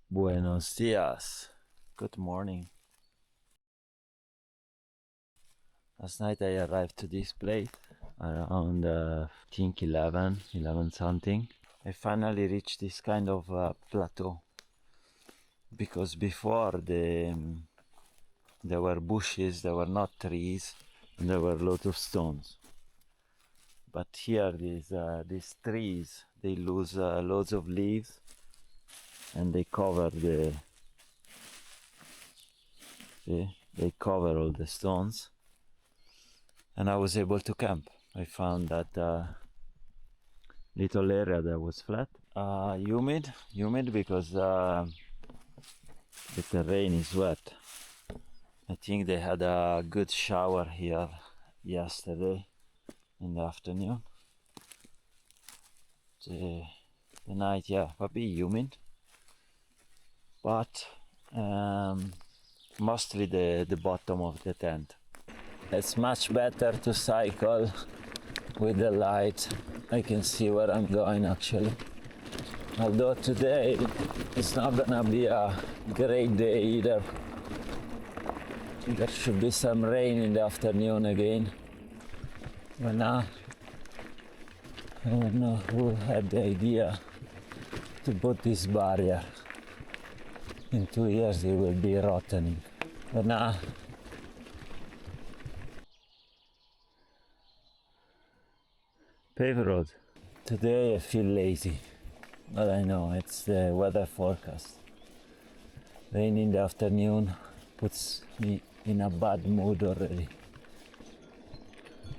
Buenos dias. Good morning. Last night I arrived to this place around I think 11 something. I finally reached this kind of plateau because before there were bushes, there were not trees, and there were lots of stones. But here these trees, they lose loads of leaves and they cover they cover all the stones, and I was able to camp. I found that little area that was flat, humid because the terrain is wet. I think they had a good shower here yesterday in the afternoon. The night, yeah, a bit humid, but mostly the bottom of the tent. It's much better to cycle with the light. I can see where I'm going actually. Although today it's not gonna be a great day either. There should be some rain in the afternoon again. But now, I don't know who had the idea to put this barrier. In 2 years it will be rotting. But now, paved road. Today I feel lazy, but I know it's the weather forecast. Rain in the afternoon puts me in a bad mood already.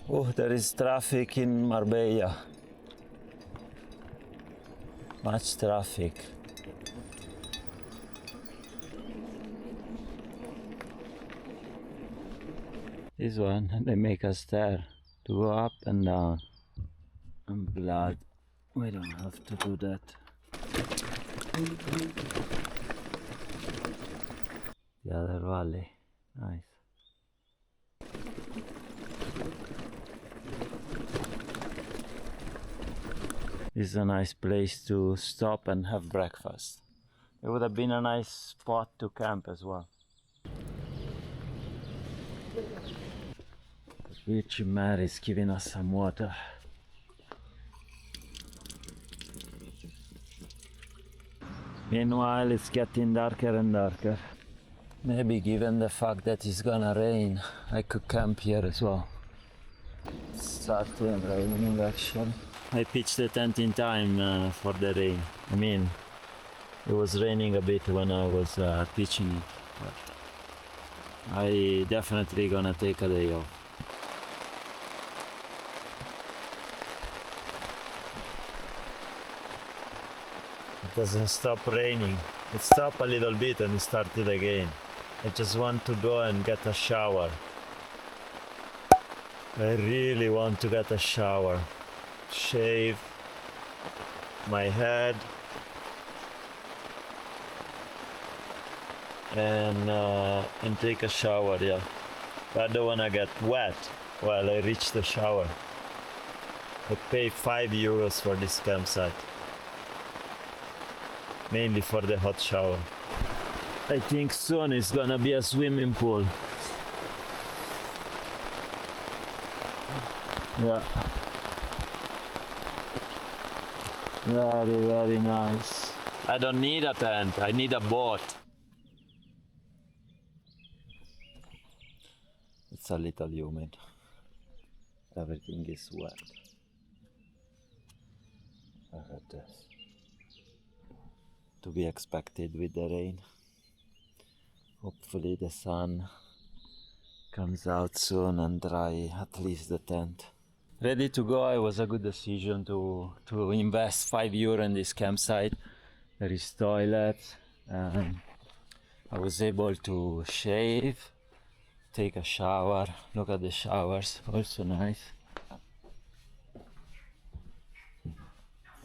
Oh, there is traffic in Marbella. Much traffic. This one, they make us stare to go up and down. I'm glad we don't have to do that. The other valley, nice. This is a nice place to stop and have breakfast. It would have been a nice spot to camp as well. Virgin Mary is giving us some water. Meanwhile, it's getting darker and darker. Maybe given the fact that it's gonna rain, I could camp here as well. It's starting raining actually. I pitched the tent in time for the rain. I mean, it was raining a bit when I was pitching it, but I definitely gonna take a day off. It doesn't stop raining. It stopped a little bit and it started again. I just want to go and get a shower. I really want to get a shower. Shave my head and take a shower, yeah. But I don't wanna get wet while I reach the shower. I pay €5 for this campsite. Mainly for the hot shower. I think soon it's gonna be a swimming pool. Yeah. Very, very nice. I don't need a tent, I need a boat. It's a little humid. Everything is wet. Look at this. To be expected with the rain. Hopefully the sun comes out soon and dry at least the tent. Ready to go. It was a good decision to invest €5 in this campsite. There is toilet. I was able to shave, take a shower. Look at the showers, also nice.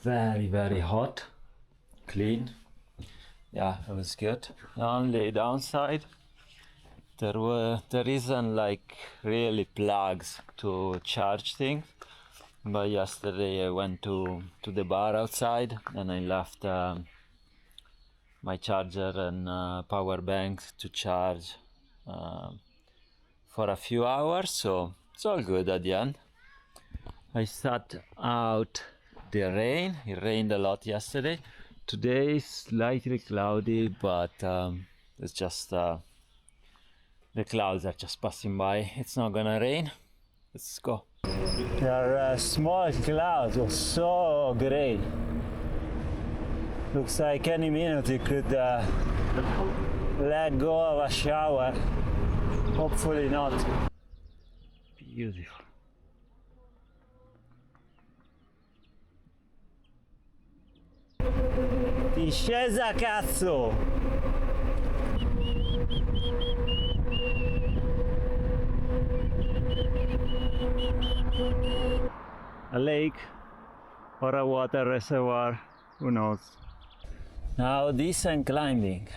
Very, very hot, clean. Yeah, it was good. The only downside, there isn't like really plugs to charge things. But yesterday I went to the bar outside and I left my charger and power bank to charge for a few hours, so it's all good at the end. I sat out the rain. It rained a lot yesterday. Today is slightly cloudy, but it's just the clouds are just passing by. It's not gonna rain. Let's go. There are small clouds, oh, so gray. Looks like any minute you could let go of a shower. Hopefully not. Beautiful. Discesa, cazzo! A lake or a water reservoir, who knows? Now decent climbing.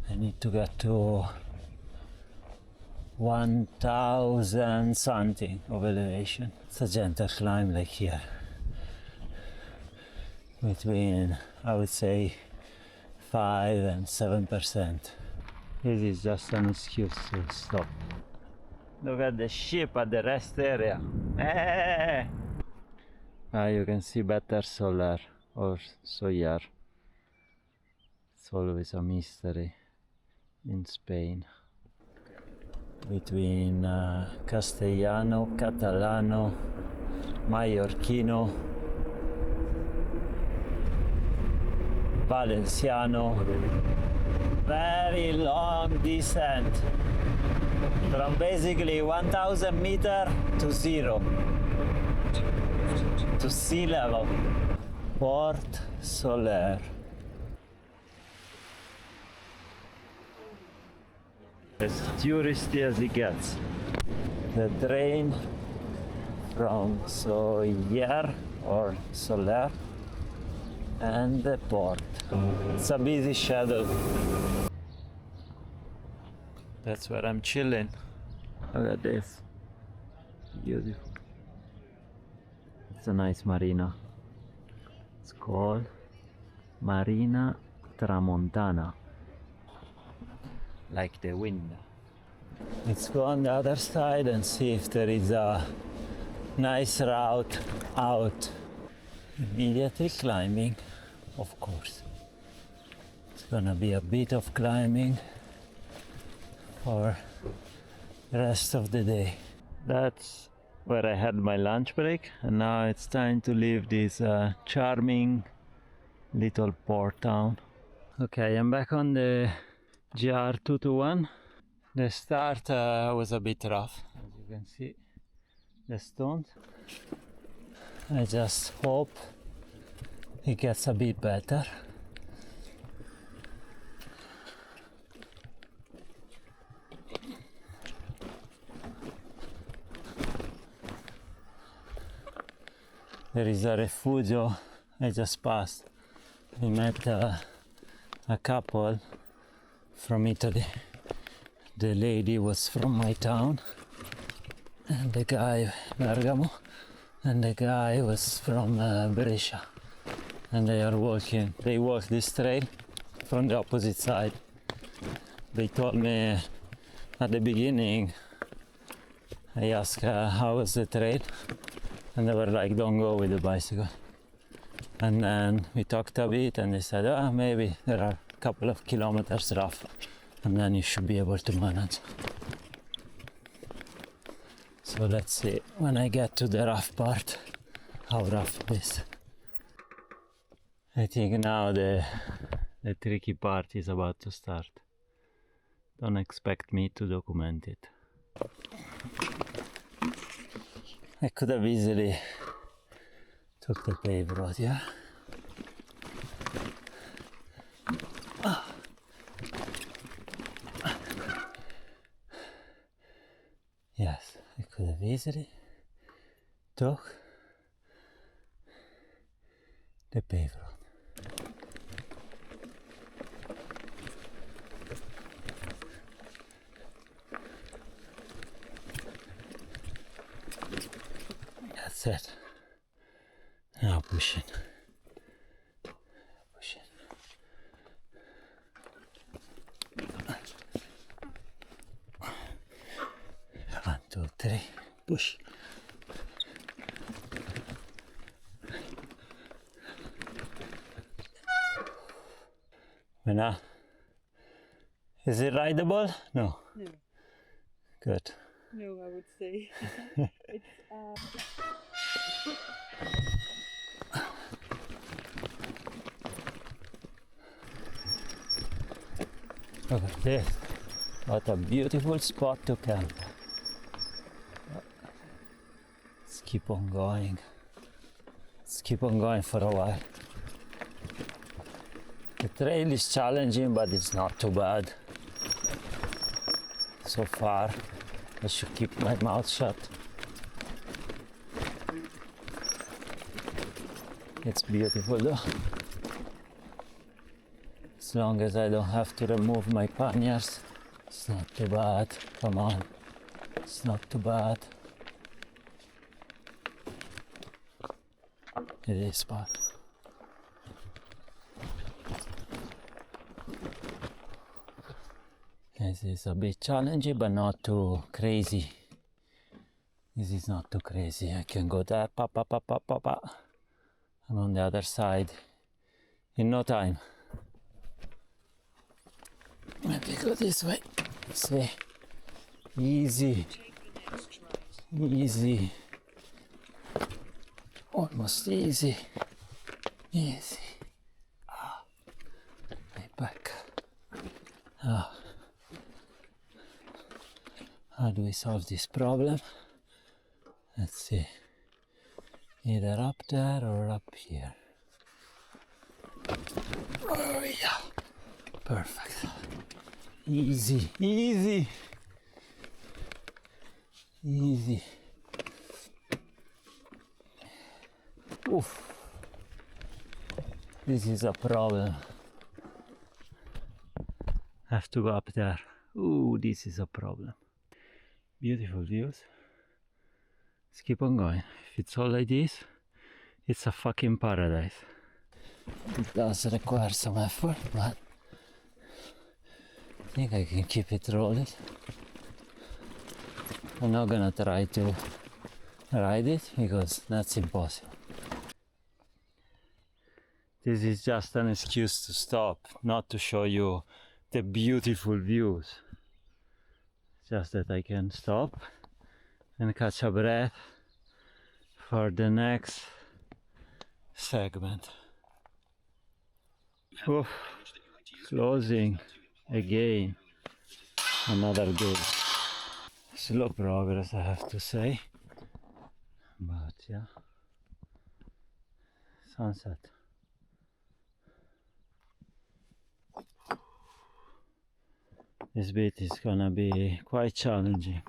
I need to get to 1000 something of elevation. It's a gentle climb like here. Between, I would say, 5 and 7%. This is just an excuse to stop. Look at the ship at the rest area. You can see better solar or solar. It's always a mystery in Spain. Between Castellano, Catalano, Mallorquino, Valenciano. Very long descent from basically 1000 meters to zero, to sea level. Port Soler. As touristy as it gets. The train from Soler or Soler and the port. It's a busy schedule. That's where I'm chilling. Look at this. Beautiful. It's a nice marina. It's called Marina Tramontana. Like the wind. Let's go on the other side and see if there is a nice route out. Immediately climbing, of course. It's gonna be a bit of climbing for the rest of the day. That's where I had my lunch break, and now it's time to leave this charming little port town. Okay, I'm back on the GR-221. The start was a bit rough, as you can see, the stones. I just hope it gets a bit better. There is a refugio I just passed. We met a couple from Italy. The lady was from my town, and the guy, Bergamo, and the guy was from Brescia. And they walk this trail from the opposite side. They told me at the beginning, I asked how was the trail, and they were like, don't go with the bicycle. And then we talked a bit, and they said, maybe there are a couple of kilometers rough, and then you should be able to manage. So let's see, when I get to the rough part, how rough it is. I think now the tricky part is about to start. Don't expect me to document it. I could have easily took the paved road, yeah? Yes, I could have easily took the paved road. That's it. Now pushing. pushing. 1, 2, 3, push. Mena, is it rideable? No. No. Good. No, I would say. It's Look at this. What a beautiful spot to camp. Let's keep on going. Let's keep on going for a while. The trail is challenging, but it's not too bad. So far, I should keep my mouth shut. It's beautiful though. As long as I don't have to remove my panniers, it's not too bad. Come on, it's not too bad. It is bad. This is a bit challenging, but not too crazy. This is not too crazy. I can go there, pa pa pa pa pa pa, and on the other side in no time. Maybe go this way. See, easy, easy, almost easy, easy. My back. How do we solve this problem? Let's see. Either up there or up here. Oh yeah. Perfect. Easy, easy. Easy. Oof. This is a problem. Have to go up there. Ooh, this is a problem. Beautiful views. Let's keep on going. If it's all like this, it's a fucking paradise. It does require some effort, but I think I can keep it rolling. I'm not gonna try to ride it because that's impossible. This is just an excuse to stop, not to show you the beautiful views. Just that I can stop and catch a breath for the next segment. Oof. Closing again. Another good. Slow progress, I have to say. But yeah. Sunset. This bit is gonna be quite challenging.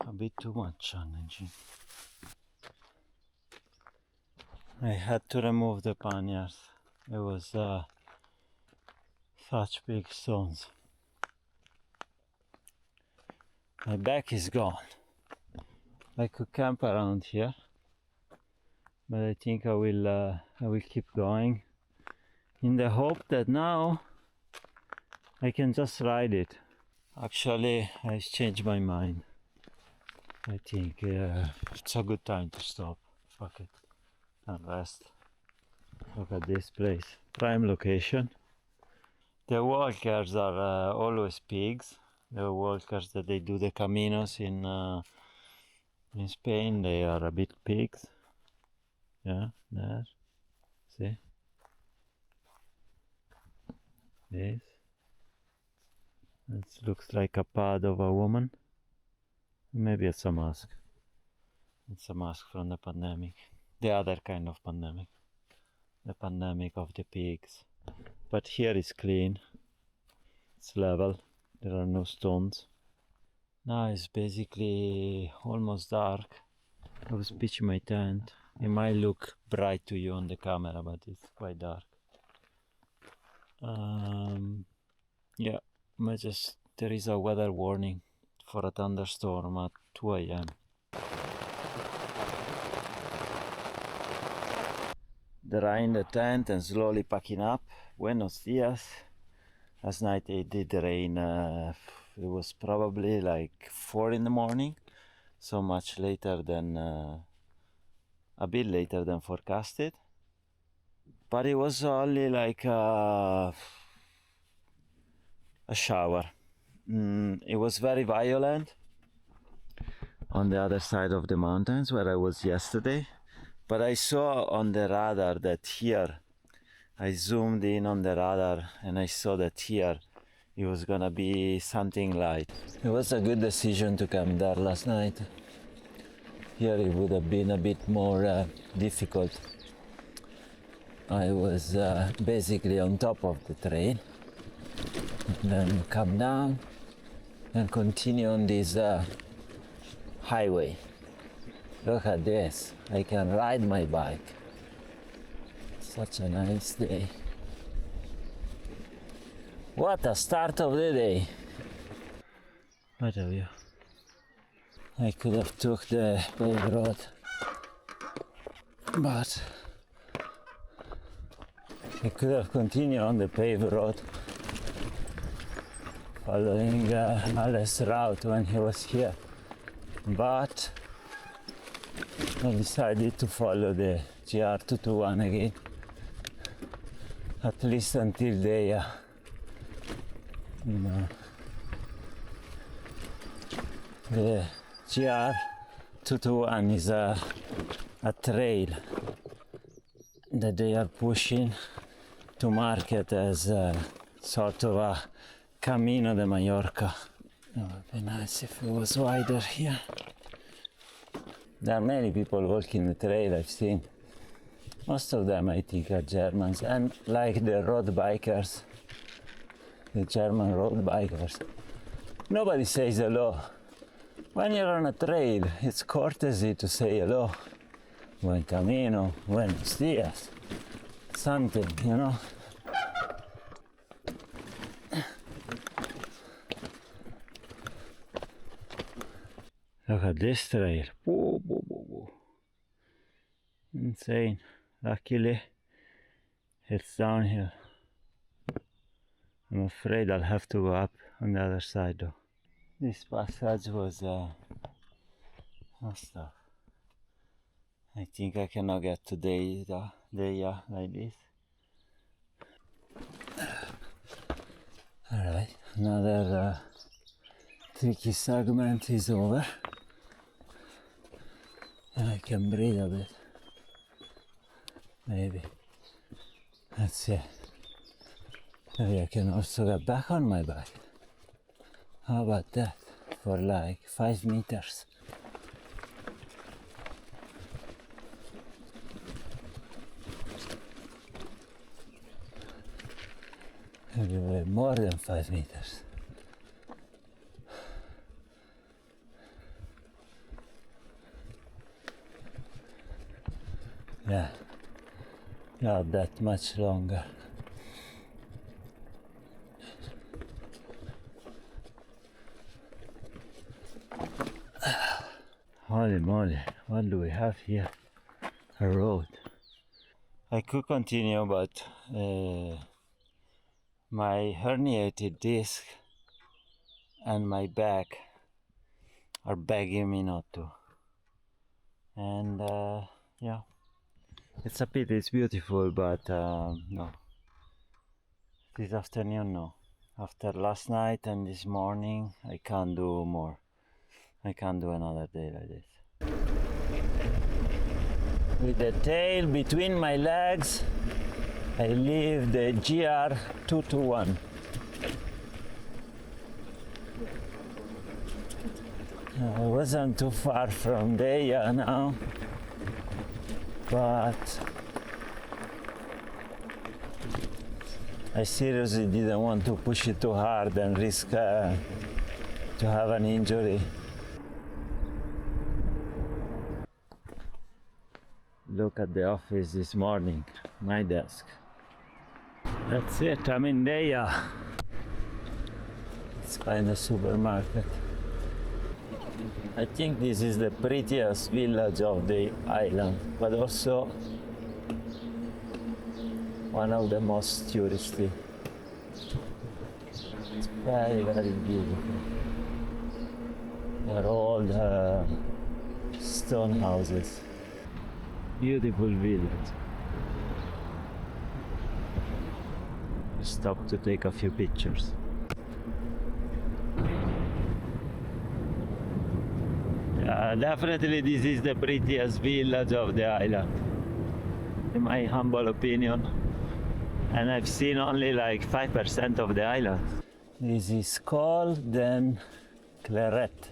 A bit too much challenging. I had to remove the panniers. It was such big stones. My back is gone. I could camp around here, but I think I will keep going in the hope that now I can just ride it. Actually, I changed my mind. I think it's a good time to stop. Fuck it. And rest. Look at this place. Prime location. The walkers are always pigs. The walkers that they do the caminos in Spain, they are a bit pigs. Yeah, there. See? This. It looks like a pad of a woman. Maybe it's a mask. It's a mask from the pandemic. The other kind of pandemic. The pandemic of the pigs. But here is clean. It's level. There are no stones. Now it's basically almost dark. I was pitching my tent. It might look bright to you on the camera, but it's quite dark. Yeah, there is a weather warning for a thunderstorm at 2 a.m. drying the tent and slowly packing up. Buenos dias. Last night it did rain. It was probably like 4 in the morning, so much later than a bit later than forecasted. But it was only like a shower. It was very violent on the other side of the mountains where I was yesterday. But I saw on the radar that here, I zoomed in on the radar and I saw that here it was gonna be something light. It was a good decision to come there last night. Here it would have been a bit more difficult. I was basically on top of the train, and then come down and continue on this highway. Look at this, I can ride my bike. Such a nice day. What a start of the day. What a view. I could have took the paved road, but I could have continued on the paved road, following Ale's route when he was here. But I decided to follow the GR-221 again, at least until they, the GR-221 is a trail that they are pushing to market as a sort of a Camino de Mallorca. It would be nice if it was wider here. There are many people walking the trail I've seen. Most of them I think are Germans, and like the road bikers, the German road bikers, nobody says hello. When you're on a trail, it's courtesy to say hello. Buen camino, buenos dias, something, you know. Look at this trail. Whoa, whoa, whoa, whoa. Insane. Luckily, it's downhill. I'm afraid I'll have to go up on the other side though. This passage was stuff. I think I cannot get to Deia like this. Alright, another tricky segment is over. And I can breathe a bit. Maybe. Let's see. Maybe I can also get back on my bike. How about that? For like 5 meters. Maybe way more than 5 meters. Yeah, not that much longer. Holy moly, what do we have here? A road. I could continue, but my herniated disc and my back are begging me not to. And yeah, it's a pity, it's beautiful, but no. This afternoon, no. After last night and this morning, I can't do more. I can't do another day like this. With the tail between my legs, I leave the GR-221. I wasn't too far from there now, but I seriously didn't want to push it too hard and risk to have an injury. Look at the office this morning, my desk. That's it, I'm in there. Let's find a supermarket. I think this is the prettiest village of the island, but also one of the most touristy. It's very, very beautiful. They're all the stone houses. Beautiful village. Stop to take a few pictures. Definitely this is the prettiest village of the island, in my humble opinion. And I've seen only like 5% of the island. This is called then Claret.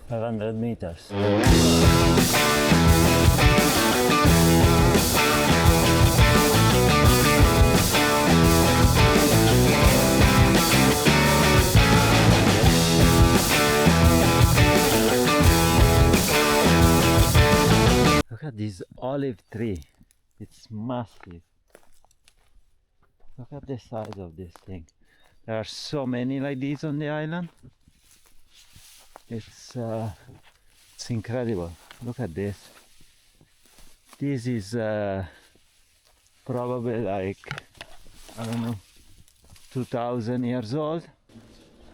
500 meters. Look at this olive tree. It's massive. Look at the size of this thing. There are so many like these on the island. It's incredible. Look at this. This is probably like, I don't know, 2000 years old.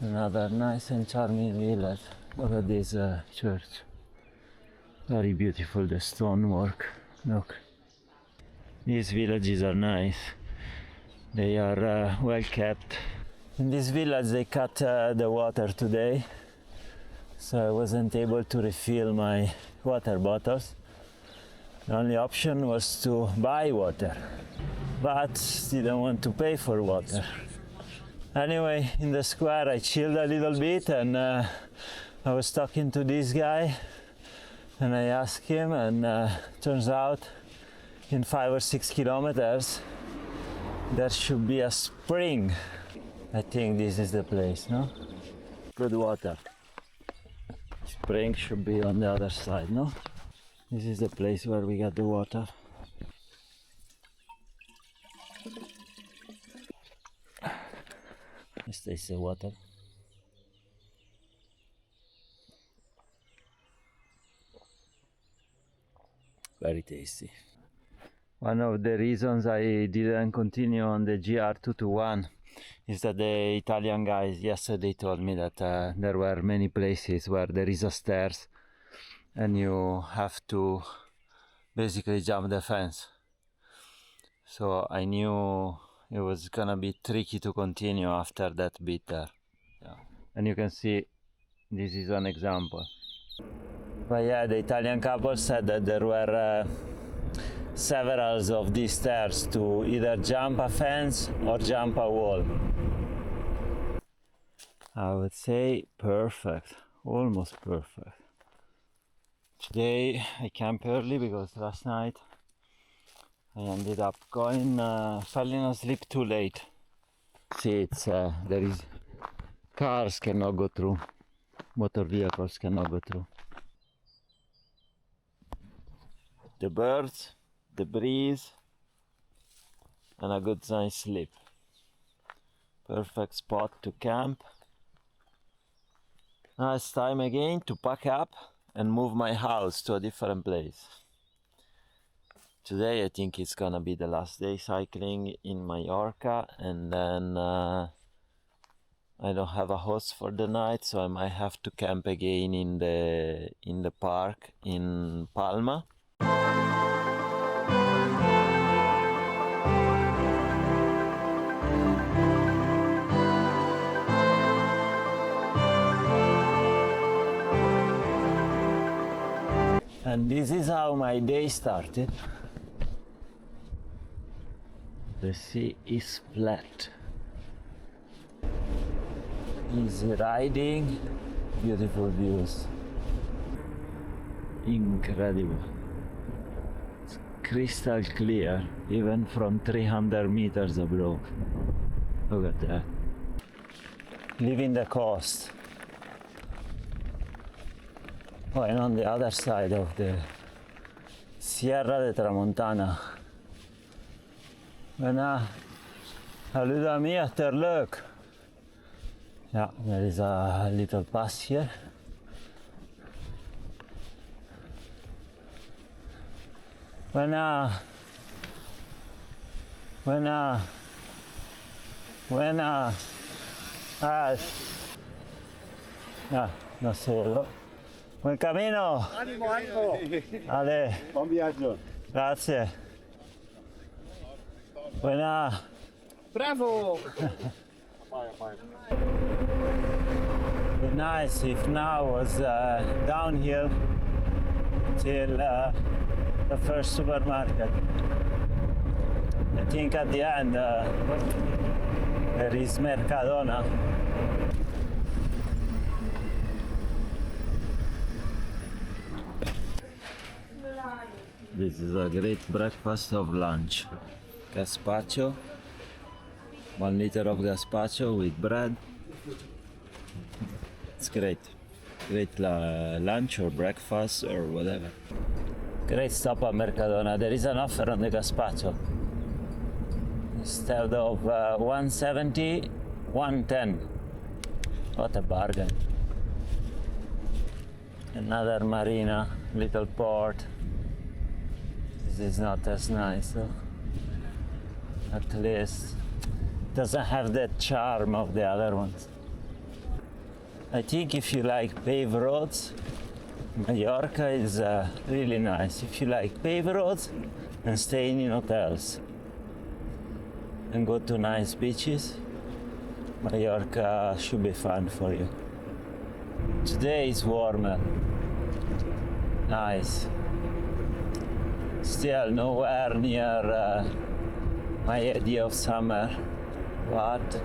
Another nice and charming village. Look at this church. Very beautiful, the stonework. Look. These villages are nice. They are well kept. In this village they cut the water today, so I wasn't able to refill my water bottles. The only option was to buy water, but didn't want to pay for water. Anyway, in the square I chilled a little bit, and I was talking to this guy and I asked him, and turns out in 5 or 6 kilometers there should be a spring. I think this is the place, no? Good water. Spring should be on the other side, no? This is the place where we got the water. Let's taste the water. Very tasty. One of the reasons I didn't continue on the GR-221 is that the Italian guys yesterday told me that there were many places where there is a stairs and you have to basically jump the fence. So I knew it was gonna be tricky to continue after that bit there. Yeah. And you can see this is an example. But yeah, the Italian couple said that there were several of these stairs to either jump a fence or jump a wall. I would say perfect, almost perfect. Today I camped early because last night I ended up falling asleep too late. See, there is cars cannot go through, motor vehicles cannot go through. The birds, the breeze, and a good night's sleep. Perfect spot to camp. Now it's time again to pack up and move my house to a different place. Today I think it's gonna be the last day cycling in Mallorca, and then I don't have a host for the night, so I might have to camp again in the park in Palma. And this is how my day started. The sea is flat. Easy riding, beautiful views. Incredible. It's crystal clear, even from 300 meters above. Look at that. Leaving the coast. Oh, and on the other side of the Sierra de Tramontana. Bijna Haluda mi achterleuk. Yeah, there is a little pass here. Bijna Buena. Buena. Ah, no sé. Buen camino. Animo, animo. Ale, Buon viaggio. grazie. Buena. Bravo! Be nice if now was downhill till the first supermarket. I think at the end there is Mercadona. This is a great breakfast of lunch. Gazpacho, 1 liter of gazpacho with bread. It's great. Great lunch or breakfast or whatever. Great stop at Mercadona. There is an offer on the gazpacho. Instead of 170, 110. What a bargain. Another marina, little port. This is not as nice though. At least doesn't have that charm of the other ones. I think if you like paved roads, Mallorca is really nice. If you like paved roads and staying in hotels and go to nice beaches, Mallorca should be fun for you. Today is warmer. Nice. Still nowhere near my idea of summer, but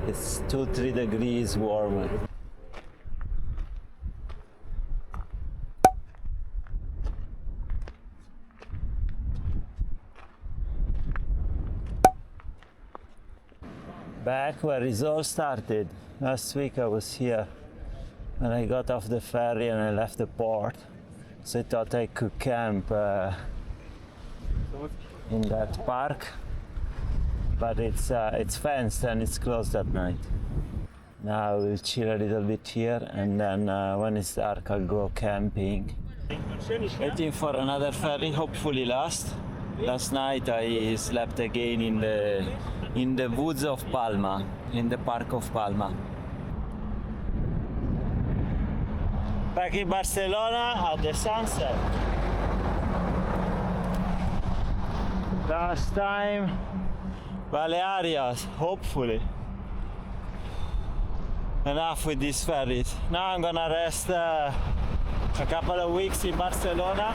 it's 2-3 degrees warmer. Back where it all started. Last week I was here and I got off the ferry and I left the port, so I thought I could camp in that park, but it's fenced and it's closed at night. Now we'll chill a little bit here and then when it's dark I'll go camping. Waiting for another ferry, hopefully last. Last night I slept again in the woods of Palma, in the park of Palma. Back in Barcelona at the sunset. Last time, Balearic, hopefully. Enough with these ferries. Now I'm gonna rest a couple of weeks in Barcelona.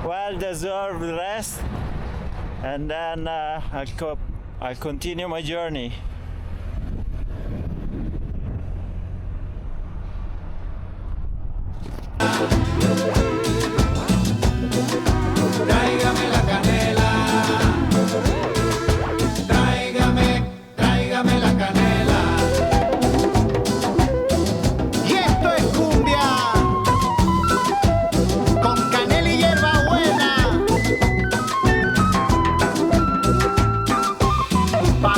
Well-deserved rest. And then I'll continue my journey. Tráigame la canela, tráigame la canela. Y esto es cumbia, con canela y hierbabuena. Pa'